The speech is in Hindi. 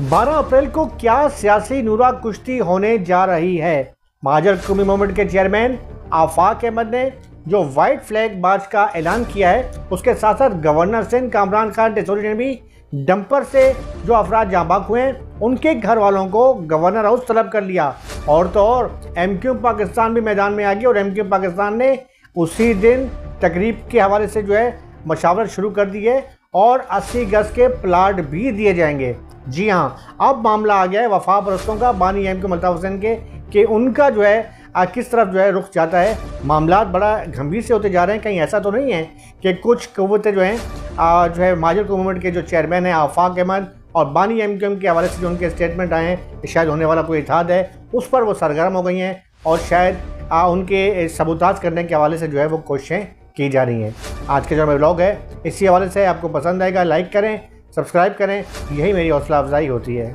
12 अप्रैल को क्या सियासी नूरा कुश्ती होने जा रही है। महाजर कौमी मूवमेंट के चेयरमैन आफाक अहमद ने जो व्हाइट फ्लैग मार्च का ऐलान किया है, उसके साथ साथ गवर्नर सिंध कामरान खान टेसोरी ने भी डंपर से जो अफराद जाँ बाग हुए हैं उनके घर वालों को गवर्नर हाउस तलब कर लिया। और तो और एमक्यू पाकिस्तान भी मैदान में आ गई और एमक्यू पाकिस्तान ने उसी दिन तकरीब के हवाले से जो है मशावरत शुरू कर दी है और 80 गज के प्लाट भी दिए जाएंगे। जी हाँ, अब मामला आ गया है वफा परस्तों का, बानी एमक्यू अल्ताफ़ हुसैन के, कि उनका जो है किस तरफ जो है रुख जाता है। मामला बड़ा गंभीर से होते जा रहे हैं। कहीं ऐसा तो नहीं है कि कुछ क़ुव्वतें जो हैं महाजर मूवमेंट के जो चेयरमैन हैं आफाक अहमद और बानी एमक्यू के हवाले से जो उनके स्टेटमेंट आए हैं कि शायद होने वाला कोई इत्तेहाद है, उस पर वो सरगर्म हो गई हैं और शायद उनके सबूताज करने के हवाले से जो है वो कोशिशें की जा रही हैं। आज के जो मेरा व्लॉग है इसी हवाले से आपको पसंद आएगा, लाइक करें, सब्सक्राइब करें, यही मेरी हौसला अफजाई होती है।